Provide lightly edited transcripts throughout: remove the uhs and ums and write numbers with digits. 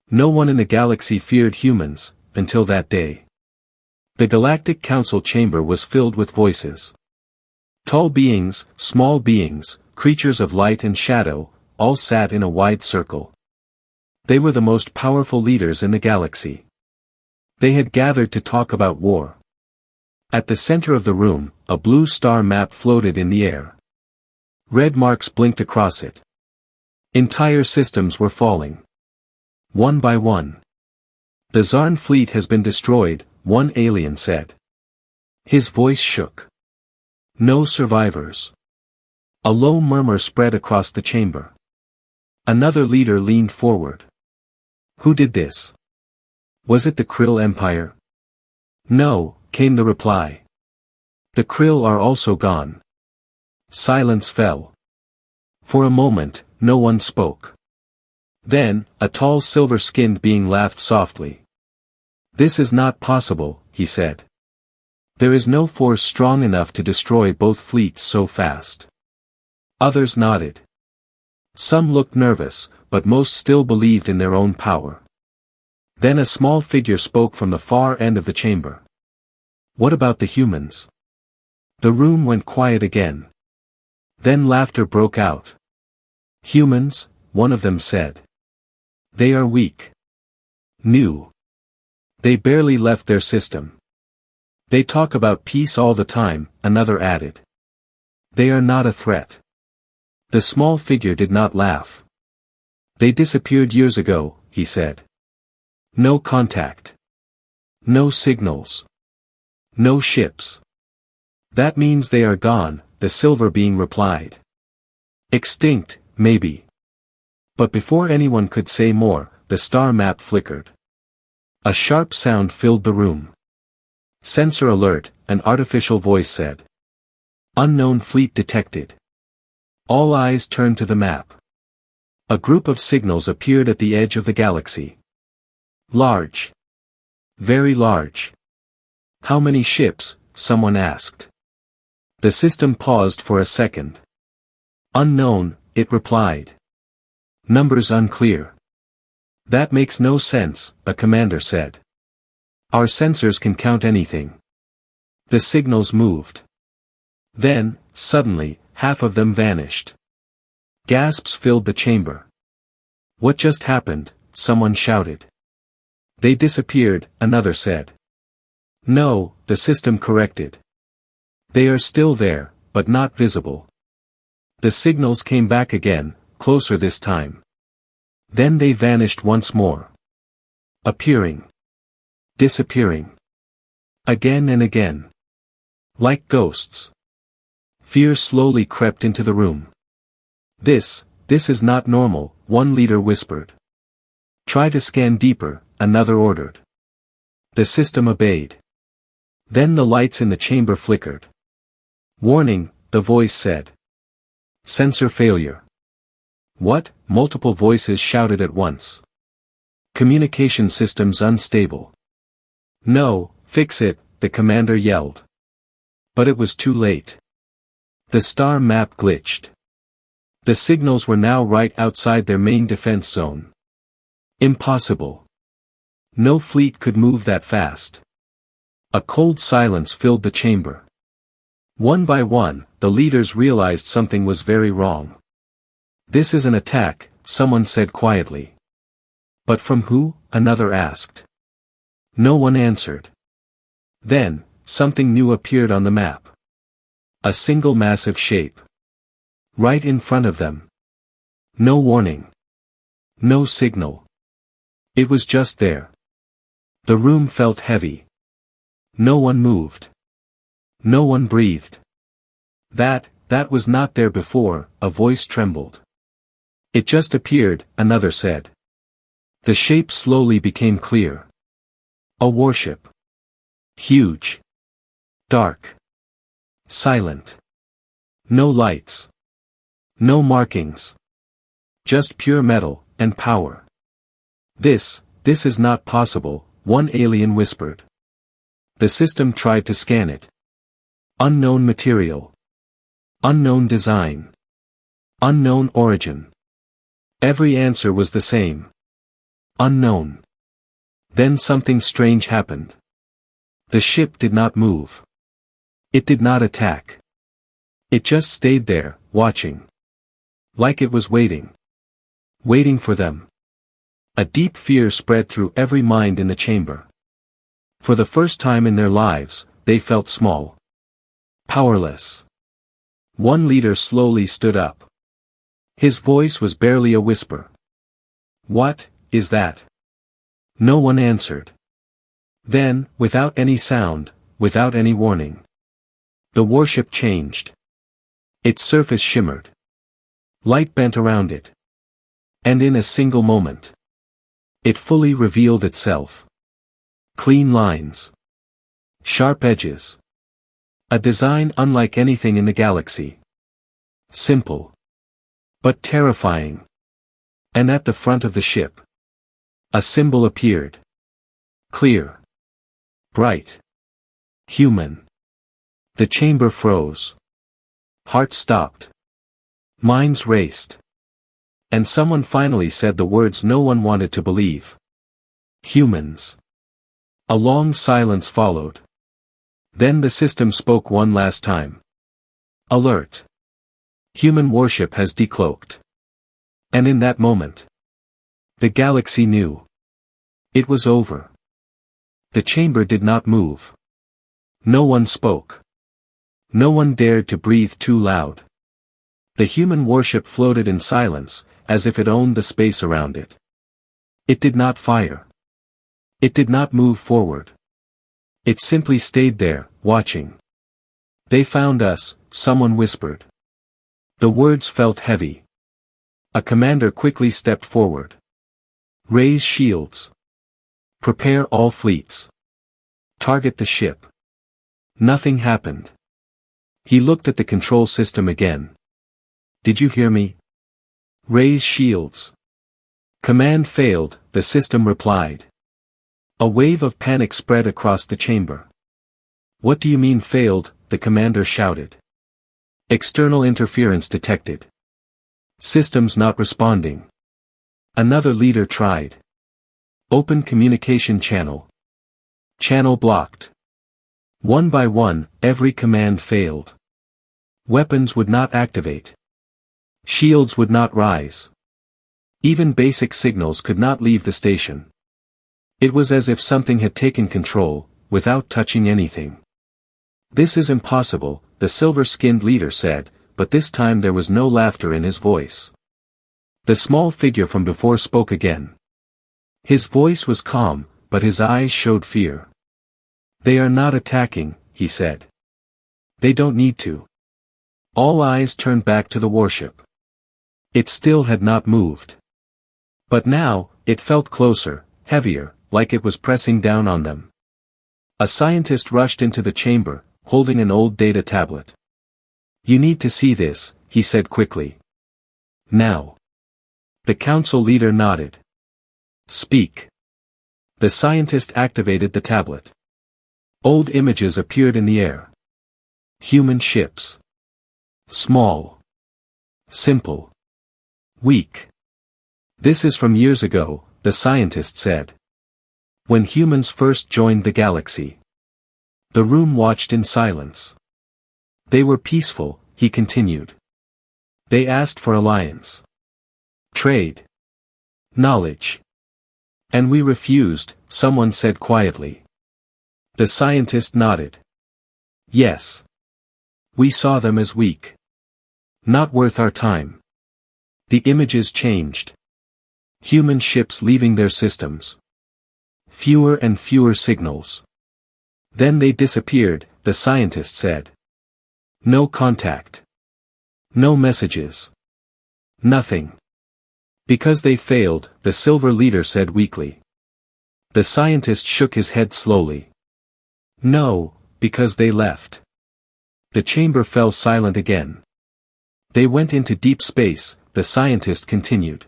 No one in the galaxy feared humans, until that day. The Galactic Council chamber was filled with voices. Tall beings, small beings, creatures of light and shadow, all sat in a wide circle. They were the most powerful leaders in the galaxy. They had gathered to talk about war. At the center of the room, a blue star map floated in the air. Red marks blinked across it. Entire systems were falling. One by one. The Zarn fleet has been destroyed, one alien said. His voice shook. No survivors. A low murmur spread across the chamber. Another leader leaned forward. Who did this? Was it the Krill Empire? No, came the reply. The Krill are also gone. Silence fell. For a moment, no one spoke. Then, a tall silver-skinned being laughed softly. This is not possible, he said. There is no force strong enough to destroy both fleets so fast. Others nodded. Some looked nervous, but most still believed in their own power. Then a small figure spoke from the far end of the chamber. What about the humans? The room went quiet again. Then laughter broke out. Humans, one of them said. They are weak. New. They barely left their system. They talk about peace all the time, another added. They are not a threat. The small figure did not laugh. They disappeared years ago, he said. No contact. No signals. No ships. That means they are gone, the silver being replied. Extinct, maybe. But before anyone could say more, the star map flickered. A sharp sound filled the room. Sensor alert, an artificial voice said. Unknown fleet detected. All eyes turned to the map. A group of signals appeared at the edge of the galaxy. Large. Very large. How many ships? Someone asked. The system paused for a second. Unknown, it replied. Numbers unclear. That makes no sense, a commander said. Our sensors can count anything. The signals moved. Then, suddenly, half of them vanished. Gasps filled the chamber. What just happened? Someone shouted. They disappeared, another said. No, the system corrected. They are still there, but not visible. The signals came back again, closer this time. Then they vanished once more. Appearing. Disappearing. Again and again. Like ghosts. Fear slowly crept into the room. This is not normal, one leader whispered. Try to scan deeper, another ordered. The system obeyed. Then the lights in the chamber flickered. Warning, the voice said. Sensor failure. What? Multiple voices shouted at once. Communication systems unstable. No, fix it, the commander yelled. But it was too late. The star map glitched. The signals were now right outside their main defense zone. Impossible. No fleet could move that fast. A cold silence filled the chamber. One by one, the leaders realized something was very wrong. This is an attack, someone said quietly. But from who? Another asked. No one answered. Then, something new appeared on the map. A single massive shape. Right in front of them. No warning. No signal. It was just there. The room felt heavy. No one moved. No one breathed. That was not there before, a voice trembled. It just appeared, another said. The shape slowly became clear. A warship. Huge. Dark. Silent. No lights. No markings. Just pure metal, and power. This is not possible, one alien whispered. The system tried to scan it. Unknown material. Unknown design. Unknown origin. Every answer was the same. Unknown. Then something strange happened. The ship did not move. It did not attack. It just stayed there, watching. Like it was waiting. Waiting for them. A deep fear spread through every mind in the chamber. For the first time in their lives, they felt small. Powerless. One leader slowly stood up. His voice was barely a whisper. "What is that?" No one answered. Then, without any sound, without any warning, the warship changed. Its surface shimmered. Light bent around it. And in a single moment, it fully revealed itself. Clean lines. Sharp edges. A design unlike anything in the galaxy. Simple. But terrifying. And at the front of the ship, a symbol appeared. Clear. Bright. Human. The chamber froze. Hearts stopped. Minds raced. And someone finally said the words no one wanted to believe. Humans. A long silence followed. Then the system spoke one last time. Alert. Human warship has decloaked. And in that moment, the galaxy knew. It was over. The chamber did not move. No one spoke. No one dared to breathe too loud. The human warship floated in silence, as if it owned the space around it. It did not fire. It did not move forward. It simply stayed there, watching. "They found us," someone whispered. The words felt heavy. A commander quickly stepped forward. "Raise shields. Prepare all fleets. Target the ship." Nothing happened. He looked at the control system again. "Did you hear me? Raise shields." Command failed, the system replied. A wave of panic spread across the chamber. "What do you mean failed?" the commander shouted. "External interference detected. Systems not responding." Another leader tried. "Open communication channel." Channel blocked. One by one, every command failed. Weapons would not activate. Shields would not rise. Even basic signals could not leave the station. It was as if something had taken control, without touching anything. "This is impossible," the silver-skinned leader said, but this time there was no laughter in his voice. The small figure from before spoke again. His voice was calm, but his eyes showed fear. "They are not attacking," he said. "They don't need to." All eyes turned back to the warship. It still had not moved. But now, it felt closer, heavier, like it was pressing down on them. A scientist rushed into the chamber, holding an old data tablet. "You need to see this," he said quickly. "Now." The council leader nodded. "Speak." The scientist activated the tablet. Old images appeared in the air. Human ships. Small. Simple. Weak. "This is from years ago," the scientist said. "When humans first joined the galaxy." The room watched in silence. "They were peaceful," he continued. "They asked for alliance. Trade. Knowledge. And we refused," someone said quietly. The scientist nodded. "Yes. We saw them as weak. Not worth our time." The images changed. Human ships leaving their systems. Fewer and fewer signals. Then they disappeared, the scientist said. No contact. No messages. Nothing. "Because they failed," the silver leader said weakly. The scientist shook his head slowly. "No, because they left." The chamber fell silent again. "They went into deep space," the scientist continued.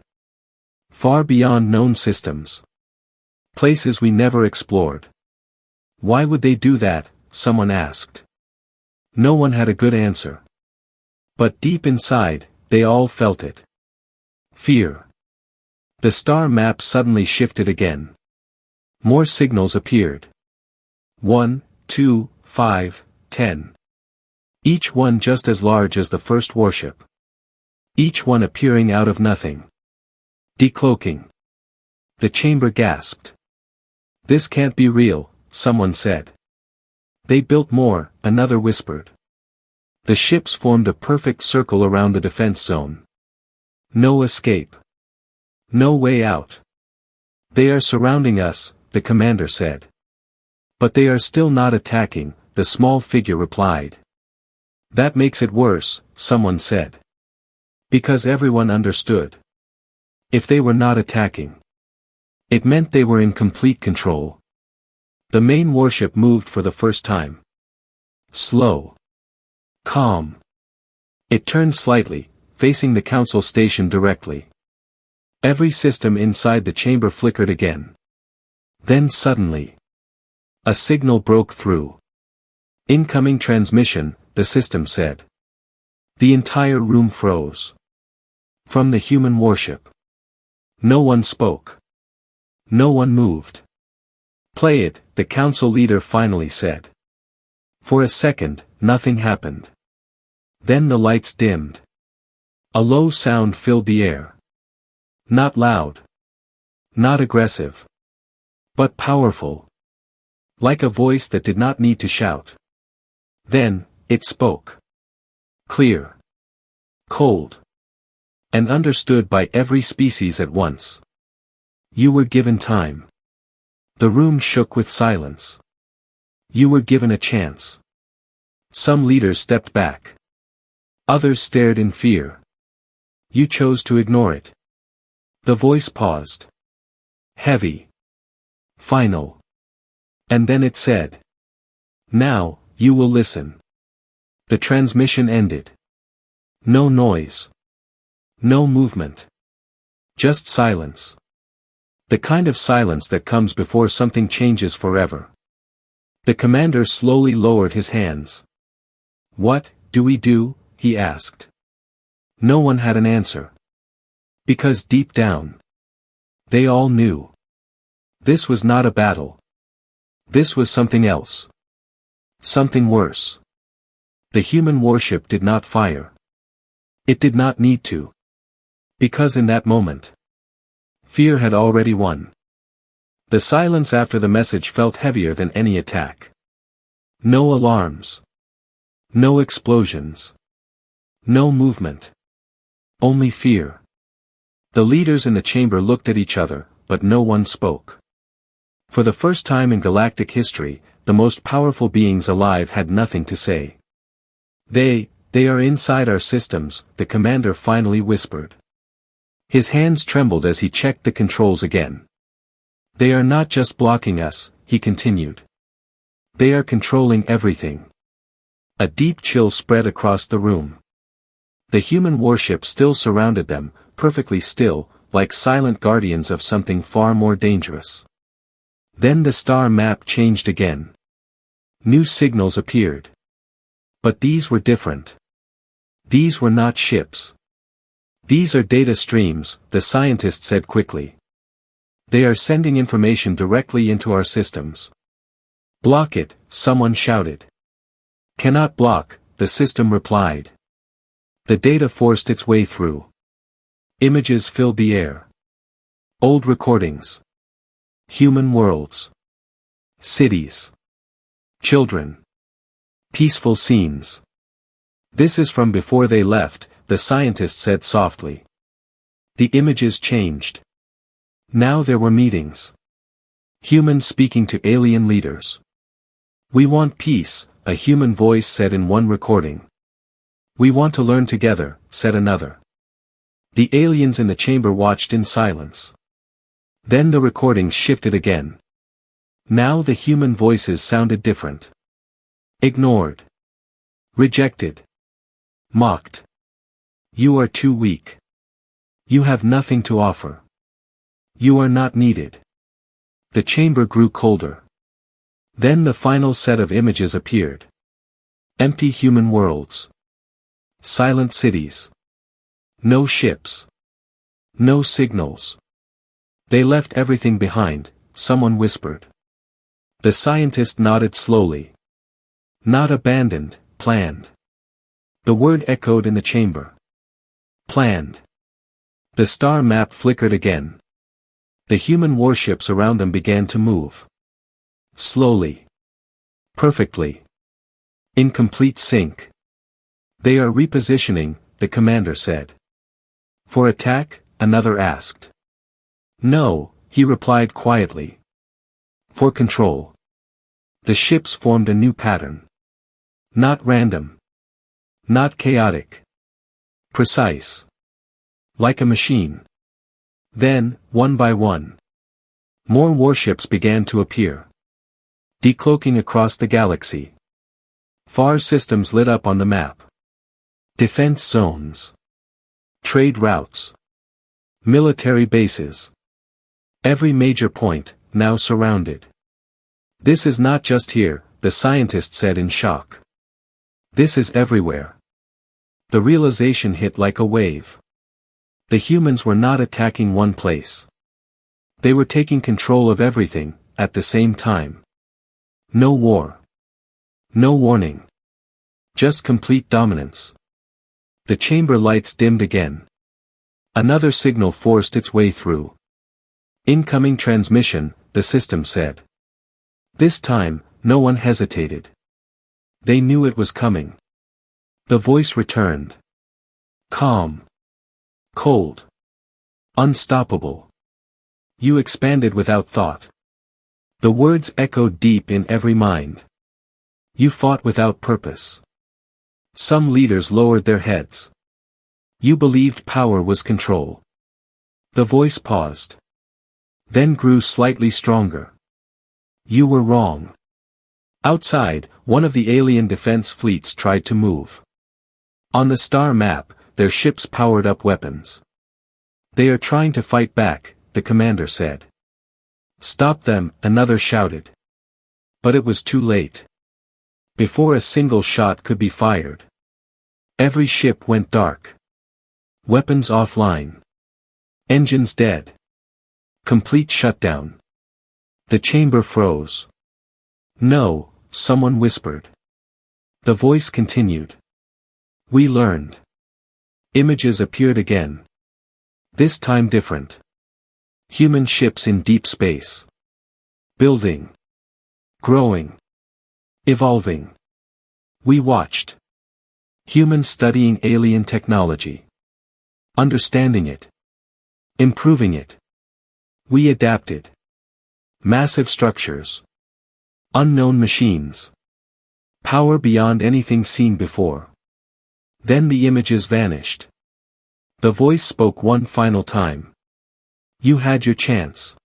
"Far beyond known systems. Places we never explored." "Why would they do that?" someone asked. No one had a good answer. But deep inside, they all felt it. Fear. The star map suddenly shifted again. More signals appeared. 1, 2, 5, 10. Each one just as large as the first warship. Each one appearing out of nothing. Decloaking. The chamber gasped. This can't be real, someone said. They built more, another whispered. The ships formed a perfect circle around the defense zone. No escape. No way out. They are surrounding us, the commander said. But they are still not attacking, the small figure replied. That makes it worse, someone said. Because everyone understood. If they were not attacking, it meant they were in complete control. The main warship moved for the first time. Slow. Calm. It turned slightly, facing the council station directly. Every system inside the chamber flickered again. Then suddenly, a signal broke through. Incoming transmission, the system said. The entire room froze. From the human warship. No one spoke. No one moved. Play it, the council leader finally said. For a second, nothing happened. Then the lights dimmed. A low sound filled the air. Not loud. Not aggressive. But powerful. Like a voice that did not need to shout. Then, it spoke. Clear. Cold. And understood by every species at once. You were given time. The room shook with silence. You were given a chance. Some leaders stepped back. Others stared in fear. You chose to ignore it. The voice paused. Heavy. Final. And then it said. Now, you will listen. The transmission ended. No noise. No movement. Just silence. The kind of silence that comes before something changes forever. The commander slowly lowered his hands. What do we do? He asked. No one had an answer. Because deep down, they all knew. This was not a battle. This was something else. Something worse. The human warship did not fire. It did not need to. Because in that moment, fear had already won. The silence after the message felt heavier than any attack. No alarms. No explosions. No movement. Only fear. The leaders in the chamber looked at each other, but no one spoke. For the first time in galactic history, the most powerful beings alive had nothing to say. They are inside our systems, the commander finally whispered. His hands trembled as he checked the controls again. They are not just blocking us, he continued. They are controlling everything. A deep chill spread across the room. The human warship still surrounded them, perfectly still, like silent guardians of something far more dangerous. Then the star map changed again. New signals appeared. But these were different. These were not ships. These are data streams, the scientist said quickly. They are sending information directly into our systems. Block it, someone shouted. Cannot block, the system replied. The data forced its way through. Images filled the air. Old recordings. Human worlds. Cities. Children. Peaceful scenes. This is from before they left, the scientist said softly. The images changed. Now there were meetings. Humans speaking to alien leaders. We want peace, a human voice said in one recording. We want to learn together, said another. The aliens in the chamber watched in silence. Then the recordings shifted again. Now the human voices sounded different. Ignored. Rejected. Mocked. You are too weak. You have nothing to offer. You are not needed. The chamber grew colder. Then the final set of images appeared. Empty human worlds. Silent cities. No ships. No signals. They left everything behind, someone whispered. The scientist nodded slowly. Not abandoned, planned. The word echoed in the chamber. Planned. The star map flickered again. The human warships around them began to move. Slowly. Perfectly. In complete sync. They are repositioning, the commander said. For attack, another asked. No, he replied quietly. For control. The ships formed a new pattern. Not random. Not chaotic. Precise. Like a machine. Then, one by one, more warships began to appear. Decloaking across the galaxy. Far systems lit up on the map. Defense zones. Trade routes. Military bases. Every major point, now surrounded. This is not just here, the scientist said in shock. This is everywhere. The realization hit like a wave. The humans were not attacking one place. They were taking control of everything, at the same time. No war. No warning. Just complete dominance. The chamber lights dimmed again. Another signal forced its way through. Incoming transmission, the system said. This time, no one hesitated. They knew it was coming. The voice returned. Calm. Cold. Unstoppable. You expanded without thought. The words echoed deep in every mind. You fought without purpose. Some leaders lowered their heads. You believed power was control. The voice paused. Then grew slightly stronger. You were wrong. Outside, one of the alien defense fleets tried to move. On the star map, their ships powered up weapons. They are trying to fight back, the commander said. Stop them, another shouted. But it was too late. Before a single shot could be fired. Every ship went dark. Weapons offline. Engines dead. Complete shutdown. The chamber froze. No, someone whispered. The voice continued. We learned. Images appeared again. This time different. Human ships in deep space. Building. Growing. Evolving. We watched. Humans studying alien technology. Understanding it. Improving it. We adapted. Massive structures. Unknown machines. Power beyond anything seen before. Then the images vanished. The voice spoke one final time. You had your chance.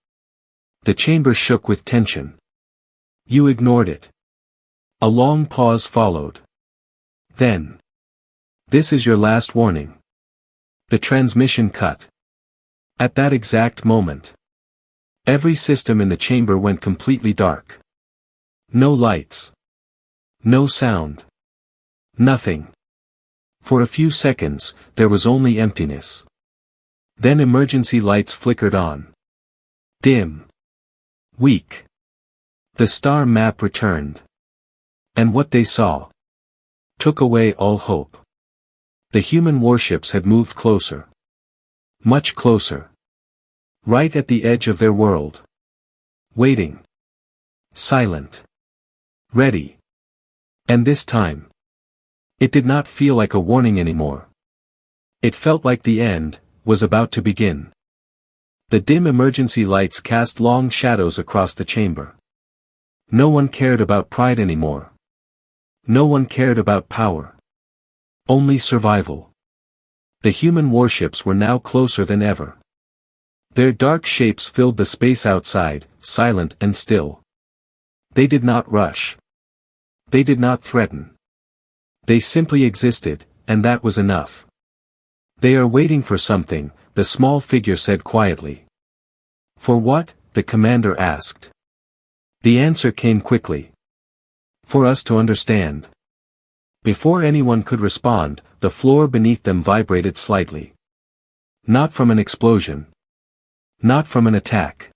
The chamber shook with tension. You ignored it. A long pause followed. Then. This is your last warning. The transmission cut. At that exact moment. Every system in the chamber went completely dark. No lights. No sound. Nothing. For a few seconds, there was only emptiness. Then emergency lights flickered on. Dim. Weak. The star map returned. And what they saw took away all hope. The human warships had moved closer. Much closer. Right at the edge of their world. Waiting. Silent. Ready. And this time. It did not feel like a warning anymore. It felt like the end was about to begin. The dim emergency lights cast long shadows across the chamber. No one cared about pride anymore. No one cared about power. Only survival. The human warships were now closer than ever. Their dark shapes filled the space outside, silent and still. They did not rush. They did not threaten. They simply existed, and that was enough. They are waiting for something, the small figure said quietly. For what? The commander asked. The answer came quickly. For us to understand. Before anyone could respond, the floor beneath them vibrated slightly. Not from an explosion. Not from an attack.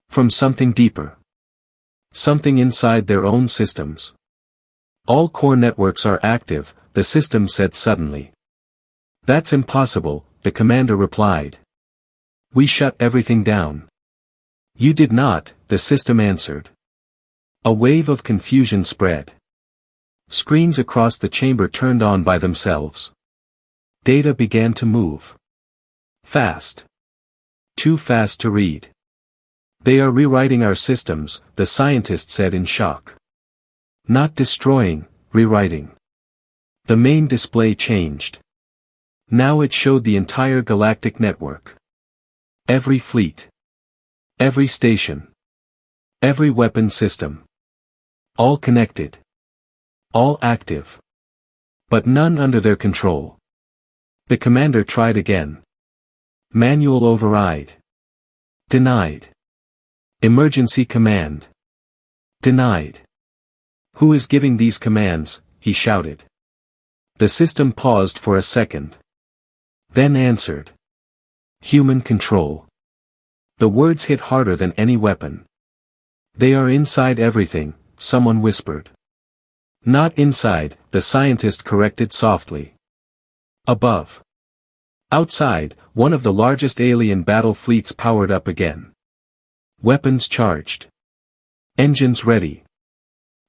From something deeper. Something inside their own systems. All core networks are active, the system said suddenly. That's impossible, the commander replied. We shut everything down. You did not, the system answered. A wave of confusion spread. Screens across the chamber turned on by themselves. Data began to move. Fast. Too fast to read. They are rewriting our systems, the scientist said in shock. Not destroying, rewriting. The main display changed. Now it showed the entire galactic network. Every fleet. Every station. Every weapon system. All connected. All active. But none under their control. The commander tried again. Manual override. Denied. Emergency command. Denied. Who is giving these commands? He shouted. The system paused for a second. Then answered. Human control. The words hit harder than any weapon. They are inside everything, someone whispered. Not inside, the scientist corrected softly. Above. Outside, one of the largest alien battle fleets powered up again. Weapons charged. Engines ready.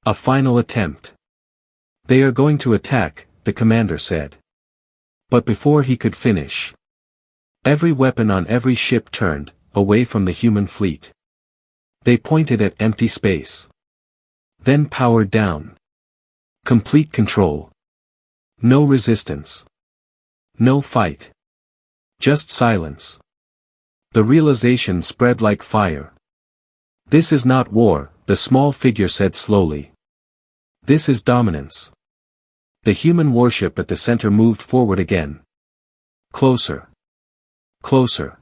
A final attempt. They are going to attack, the commander said. But before he could finish, every weapon on every ship turned, away from the human fleet. They pointed at empty space. Then powered down. Complete control. No resistance. No fight. Just silence. The realization spread like fire. This is not war, the small figure said slowly. This is dominance. The human warship at the center moved forward again. Closer. Closer.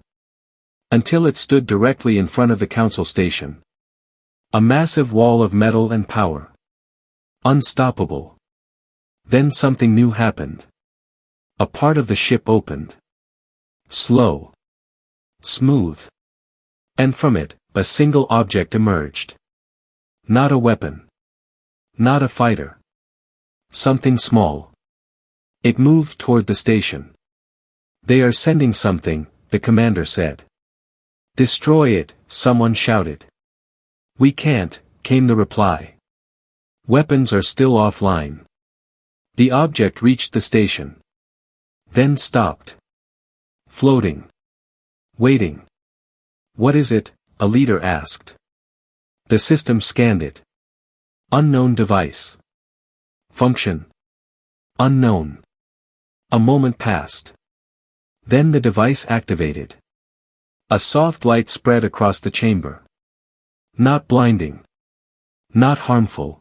Until it stood directly in front of the council station. A massive wall of metal and power. Unstoppable. Then something new happened. A part of the ship opened. Slow. Smooth. And from it, a single object emerged. Not a weapon. Not a fighter. Something small. It moved toward the station. They are sending something, the commander said. Destroy it, someone shouted. We can't, came the reply. Weapons are still offline. The object reached the station. Then stopped. Floating. Waiting. What is it? A leader asked. The system scanned it. Unknown device. Function. Unknown. A moment passed. Then the device activated. A soft light spread across the chamber. Not blinding. Not harmful.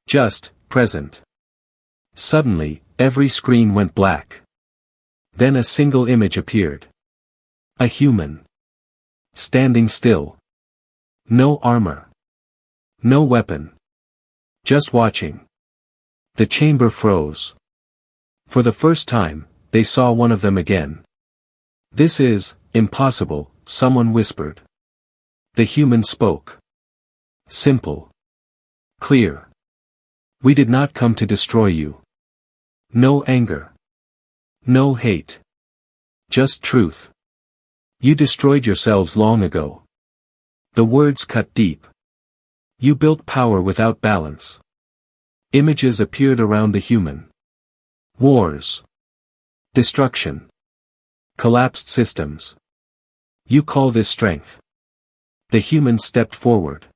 Just, present. Suddenly, every screen went black. Then a single image appeared. A human. Standing still. No armor. No weapon. Just watching. The chamber froze. For the first time, they saw one of them again. This is impossible, someone whispered. The human spoke. Simple. Clear. We did not come to destroy you. No anger. No hate. Just truth. You destroyed yourselves long ago. The words cut deep. You built power without balance. Images appeared around the human. Wars. Destruction. Collapsed systems. You call this strength. The human stepped forward.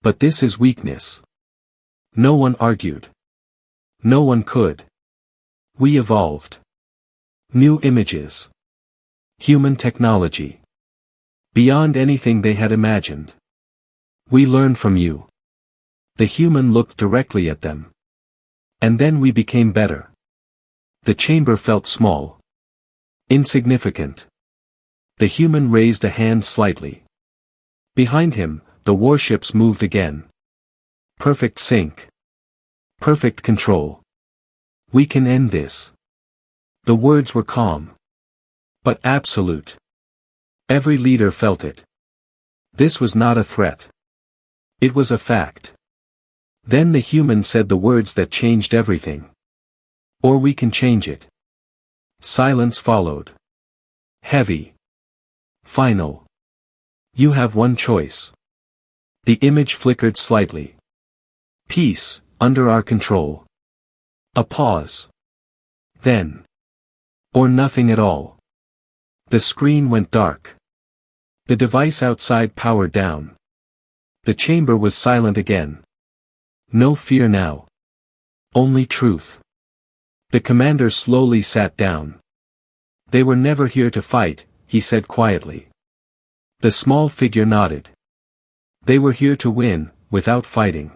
But this is weakness. No one argued. No one could. We evolved. New images. Human technology. Beyond anything they had imagined. We learned from you. The human looked directly at them. And then we became better. The chamber felt small. Insignificant. The human raised a hand slightly. Behind him, the warships moved again. Perfect sync. Perfect control. We can end this. The words were calm. But absolute. Every leader felt it. This was not a threat. It was a fact. Then the human said the words that changed everything. Or we can change it. Silence followed. Heavy. Final. You have one choice. The image flickered slightly. Peace, under our control. A pause. Then. Or nothing at all. The screen went dark. The device outside powered down. The chamber was silent again. No fear now. Only truth. The commander slowly sat down. They were never here to fight, he said quietly. The small figure nodded. They were here to win, without fighting.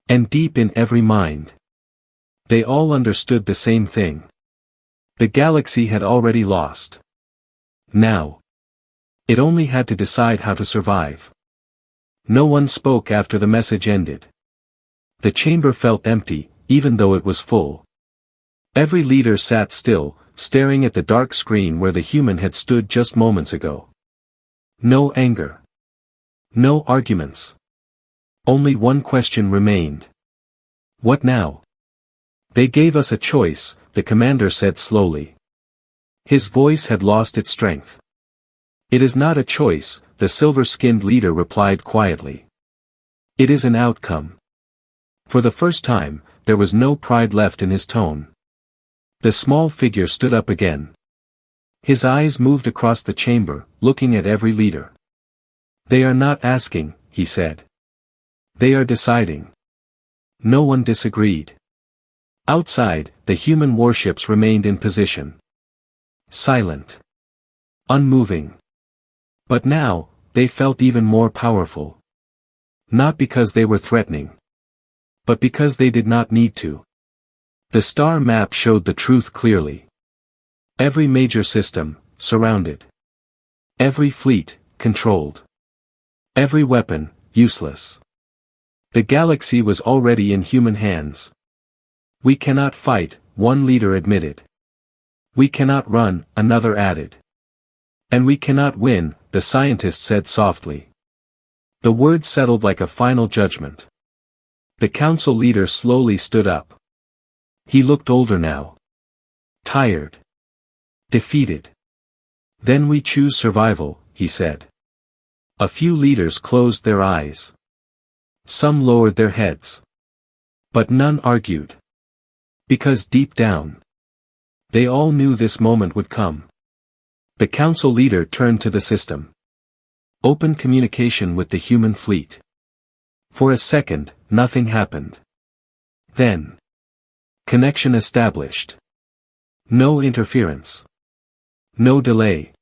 And deep in every mind, they all understood the same thing. The galaxy had already lost. Now, it only had to decide how to survive. No one spoke after the message ended. The chamber felt empty, even though it was full. Every leader sat still, staring at the dark screen where the human had stood just moments ago. No anger. No arguments. Only one question remained. What now? They gave us a choice, the commander said slowly. His voice had lost its strength. It is not a choice, the silver-skinned leader replied quietly. It is an outcome. For the first time, there was no pride left in his tone. The small figure stood up again. His eyes moved across the chamber, looking at every leader. They are not asking, he said. They are deciding. No one disagreed. Outside, the human warships remained in position. Silent. Unmoving. But now, they felt even more powerful. Not because they were threatening. But because they did not need to. The star map showed the truth clearly. Every major system, surrounded. Every fleet, controlled. Every weapon, useless. The galaxy was already in human hands. We cannot fight, one leader admitted. We cannot run, another added. And we cannot win, the scientist said softly. The words settled like a final judgment. The council leader slowly stood up. He looked older now. Tired. Defeated. Then we choose survival, he said. A few leaders closed their eyes. Some lowered their heads. But none argued. Because deep down, they all knew this moment would come. The council leader turned to the system. Open communication with the human fleet. For a second, nothing happened. Then, connection established. No interference. No delay.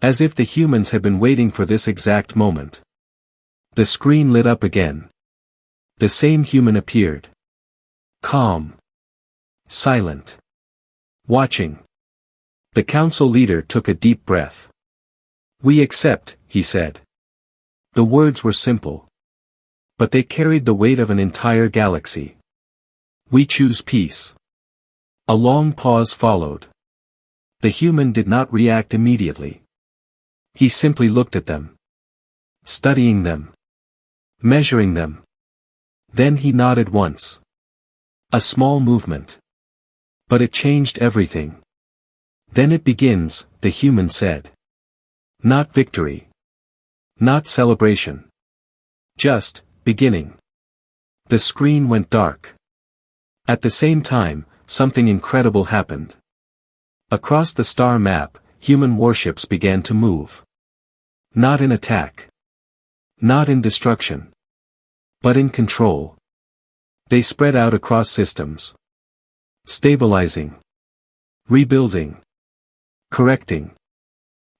As if the humans had been waiting for this exact moment. The screen lit up again. The same human appeared. Calm. Silent. Watching. The council leader took a deep breath. We accept, he said. The words were simple. But they carried the weight of an entire galaxy. We choose peace. A long pause followed. The human did not react immediately. He simply looked at them. Studying them. Measuring them. Then he nodded once. A small movement. But it changed everything. Then it begins, the human said. Not victory. Not celebration. Just, beginning. The screen went dark. At the same time, something incredible happened. Across the star map, human warships began to move. Not in attack. Not in destruction. But in control. They spread out across systems. Stabilizing. Rebuilding. Correcting.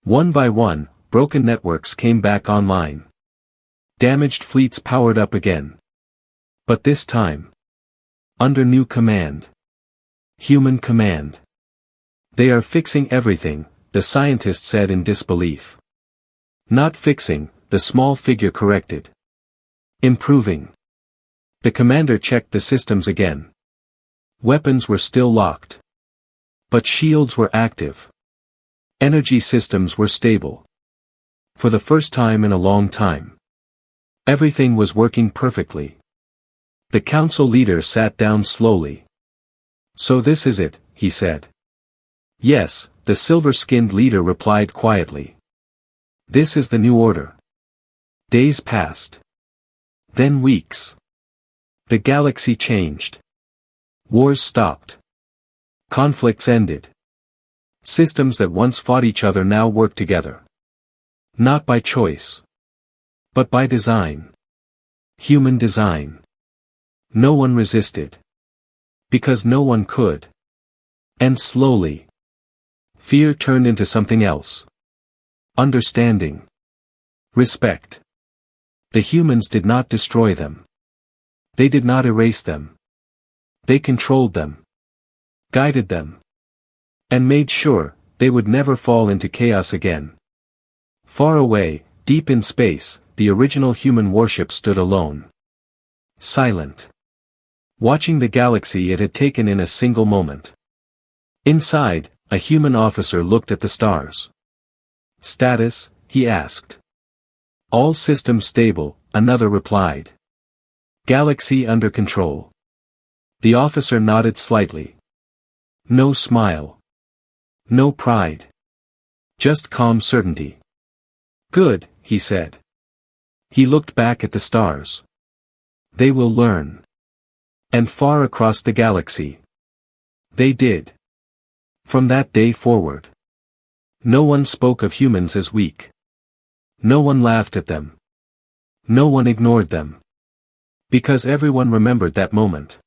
One by one, broken networks came back online. Damaged fleets powered up again. But this time, under new command. Human command. They are fixing everything, the scientist said in disbelief. Not fixing, the small figure corrected. Improving. The commander checked the systems again. Weapons were still locked. But shields were active. Energy systems were stable. For the first time in a long time. Everything was working perfectly. The council leader sat down slowly. "So this is it," he said. "Yes," the silver-skinned leader replied quietly. "This is the new order." Days passed. Then weeks. The galaxy changed. Wars stopped. Conflicts ended. Systems that once fought each other now work together. Not by choice. But by design. Human design. No one resisted. Because no one could. And slowly. Fear turned into something else. Understanding. Respect. The humans did not destroy them. They did not erase them. They controlled them. Guided them. And made sure they would never fall into chaos again. Far away, deep in space, the original human warship stood alone. Silent. Watching the galaxy it had taken in a single moment. Inside, a human officer looked at the stars. "Status?" he asked. "All systems stable," another replied. "Galaxy under control." The officer nodded slightly. No smile. No pride. Just calm certainty. "Good," he said. He looked back at the stars. "They will learn." And far across the galaxy. They did. From that day forward. No one spoke of humans as weak. No one laughed at them. No one ignored them. Because everyone remembered that moment.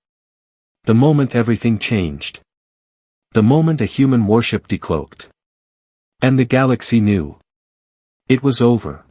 The moment everything changed. The moment a human warship decloaked. And the galaxy knew. It was over.